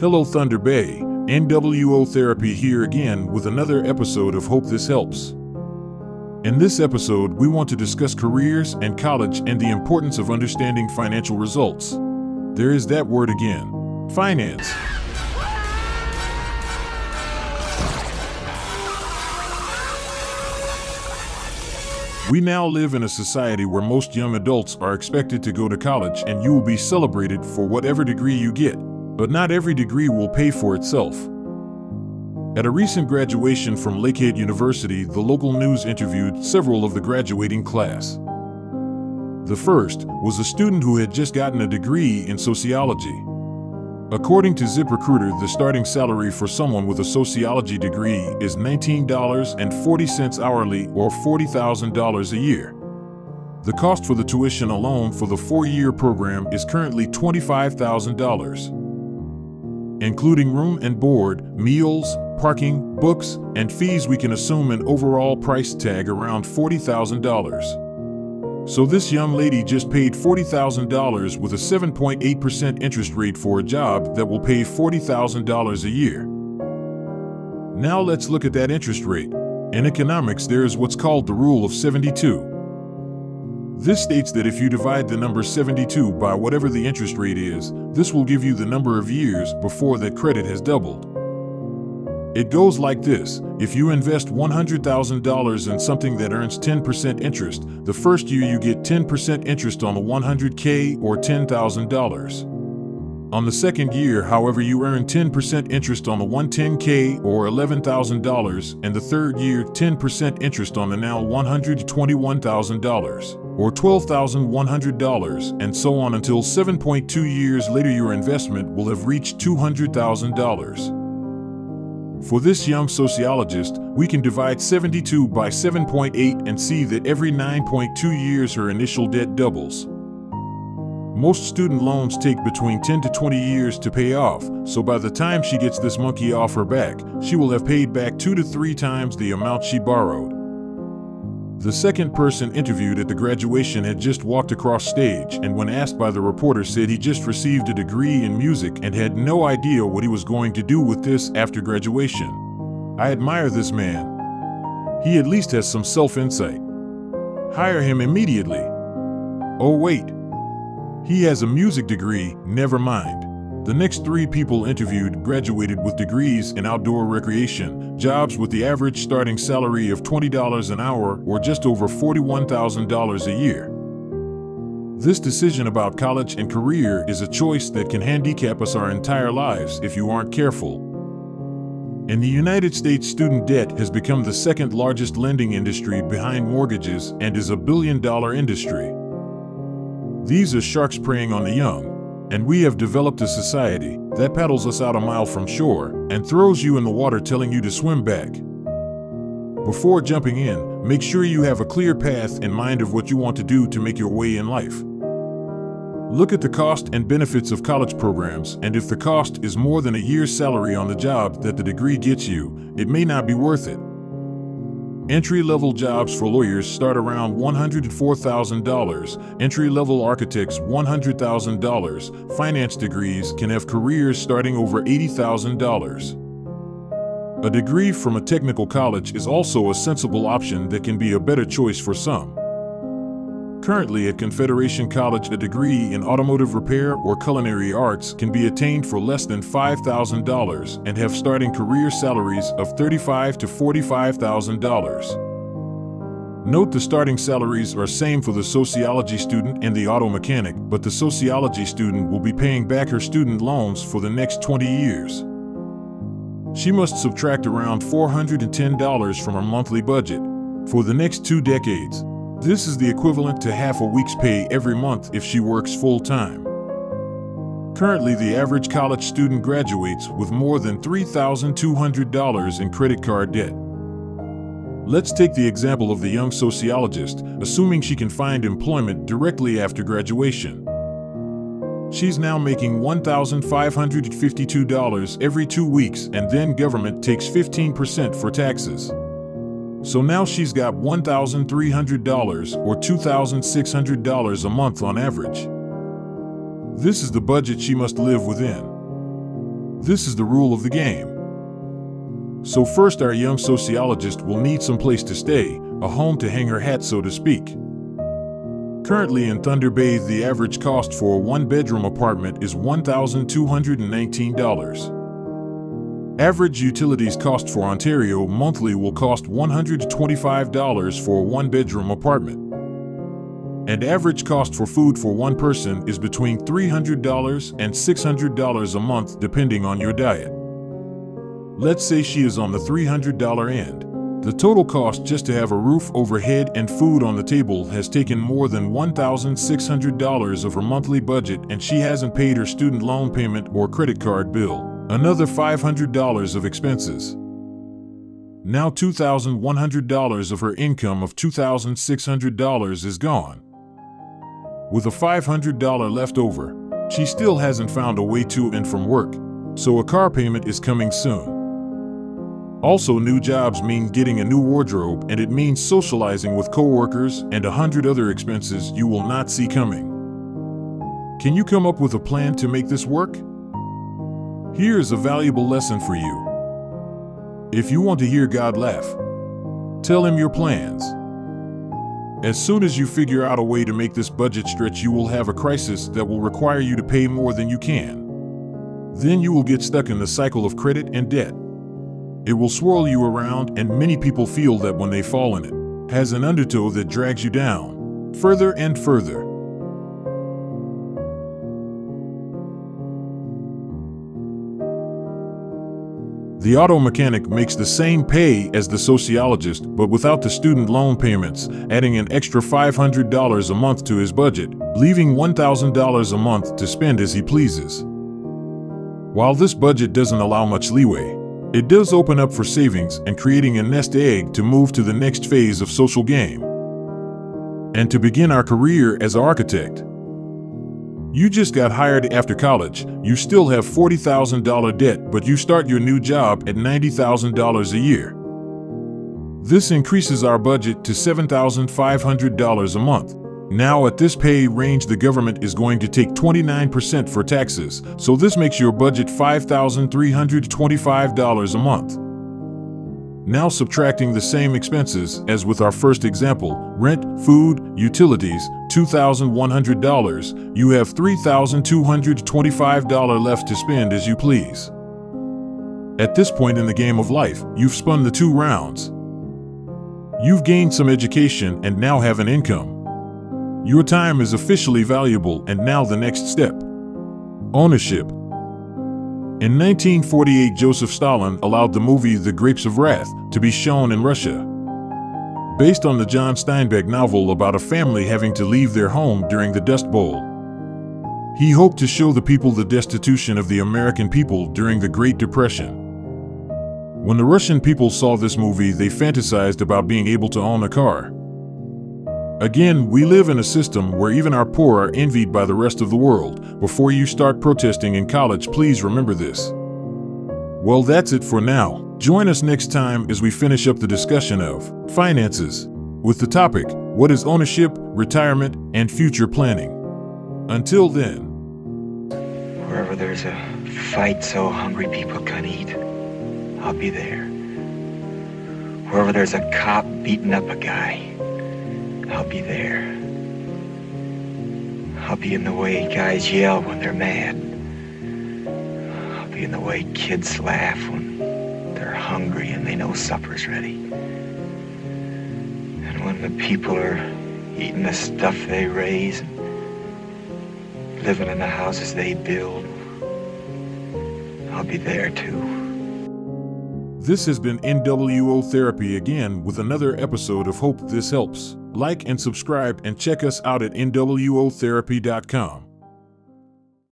Hello Thunder Bay, NWO Therapy here again with another episode of Hope This Helps. In this episode, we want to discuss careers and college and the importance of understanding financial results. There is that word again, finance. We now live in a society where most young adults are expected to go to college and you will be celebrated for whatever degree you get. But not every degree will pay for itself. At a recent graduation from Lakehead University, the local news interviewed several of the graduating class. The first was a student who had just gotten a degree in sociology. According to ZipRecruiter, the starting salary for someone with a sociology degree is $19.40 hourly or $40,000 a year. The cost for the tuition alone for the 4-year program is currently $25,000. Including room and board, meals, parking, books, and fees, we can assume an overall price tag around $40,000. So this young lady just paid $40,000 with a 7.8% interest rate for a job that will pay $40,000 a year. Now let's look at that interest rate. In economics, there is what's called the rule of 72. This states that if you divide the number 72 by whatever the interest rate is, this will give you the number of years before that credit has doubled. It goes like this: if you invest $100,000 in something that earns 10% interest, the first year you get 10% interest on the $100K or $10,000. On the second year, however, you earn 10% interest on the $110K or $11,000, and the third year 10% interest on the now $121,000 or $12,100, and so on until 7.2 years later your investment will have reached $200,000. For this young sociologist, we can divide 72 by 7.8 and see that every 9.2 years her initial debt doubles. Most student loans take between 10 to 20 years to pay off, so by the time she gets this monkey off her back, she will have paid back 2 to 3 times the amount she borrowed. The second person interviewed at the graduation had just walked across stage, and when asked by the reporter, said he just received a degree in music and had no idea what he was going to do with this after graduation. I admire this man. He at least has some self-insight. Hire him immediately. Oh wait. He has a music degree, never mind. The next 3 people interviewed graduated with degrees in outdoor recreation, jobs with the average starting salary of $20 an hour or just over $41,000 a year. This decision about college and career is a choice that can handicap us our entire lives if you aren't careful. In the United States, student debt has become the second largest lending industry behind mortgages and is a billion-dollar industry. These are sharks preying on the young, and we have developed a society that paddles us out a mile from shore and throws you in the water telling you to swim back. Before jumping in, make sure you have a clear path in mind of what you want to do to make your way in life. Look at the cost and benefits of college programs, and if the cost is more than a year's salary on the job that the degree gets you, it may not be worth it. Entry-level jobs for lawyers start around $104,000, entry-level architects $100,000, finance degrees can have careers starting over $80,000. A degree from a technical college is also a sensible option that can be a better choice for some. Currently at Confederation College, a degree in automotive repair or culinary arts can be attained for less than $5,000 and have starting career salaries of $35,000 to $45,000. Note the starting salaries are same for the sociology student and the auto mechanic, but the sociology student will be paying back her student loans for the next 20 years. She must subtract around $410 from her monthly budget for the next 2 decades. This is the equivalent to half a week's pay every month if she works full-time. Currently, the average college student graduates with more than $3,200 in credit card debt. Let's take the example of the young sociologist, assuming she can find employment directly after graduation. She's now making $1,552 every 2 weeks, and then government takes 15% for taxes. So now she's got $1,300 or $2,600 a month on average. This is the budget she must live within. This is the rule of the game. So first, our young sociologist will need some place to stay, a home to hang her hat, so to speak. Currently in Thunder Bay, the average cost for a one-bedroom apartment is $1,219. Average utilities cost for Ontario monthly will cost $125 for a one-bedroom apartment. And average cost for food for one person is between $300 and $600 a month, depending on your diet. Let's say she is on the $300 end. The total cost just to have a roof overhead and food on the table has taken more than $1,600 of her monthly budget, and she hasn't paid her student loan payment or credit card bill. Another $500 of expenses. Now $2,100 of her income of $2,600 is gone. With a $500 left over, she still hasn't found a way to and from work, so a car payment is coming soon. Also, new jobs mean getting a new wardrobe, and it means socializing with coworkers and 100 other expenses you will not see coming. Can you come up with a plan to make this work? Here is a valuable lesson for you. If you want to hear God laugh, tell him your plans. As soon as you figure out a way to make this budget stretch, you will have a crisis that will require you to pay more than you can. Then you will get stuck in the cycle of credit and debt. It will swirl you around, and many people feel that when they fall in it, has an undertow that drags you down, further and further. The auto mechanic makes the same pay as the sociologist, but without the student loan payments, adding an extra $500 a month to his budget, leaving $1,000 a month to spend as he pleases. While this budget doesn't allow much leeway, it does open up for savings and creating a nest egg to move to the next phase of social game and to begin our career as an architect. You just got hired after college, you still have $40,000 debt, but you start your new job at $90,000 a year. This increases our budget to $7,500 a month. Now at this pay range, the government is going to take 29% for taxes, so this makes your budget $5,325 a month. Now subtracting the same expenses as with our first example, rent, food, utilities, $2,100, you have $3,225 left to spend as you please. At this point in the game of life, you've spun the 2 rounds. You've gained some education and now have an income. Your time is officially valuable, and now the next step. Ownership. In 1948, Joseph Stalin allowed the movie The Grapes of Wrath to be shown in Russia. Based on the John Steinbeck novel about a family having to leave their home during the Dust Bowl. He hoped to show the people the destitution of the American people during the Great Depression. When the Russian people saw this movie, they fantasized about being able to own a car. Again, we live in a system where even our poor are envied by the rest of the world. Before you start protesting in college, please remember this. Well, that's it for now. Join us next time as we finish up the discussion of finances with the topic, what is ownership, retirement, and future planning? Until then. Wherever there's a fight so hungry people can't eat, I'll be there. Wherever there's a cop beating up a guy, I'll be there. I'll be in the way guys yell when they're mad. I'll be in the way kids laugh when they're hungry and they know supper's ready. And when the people are eating the stuff they raise and living in the houses they build, I'll be there too. This has been NWO Therapy again with another episode of Hope This Helps. Like and subscribe and check us out at nwotherapy.com.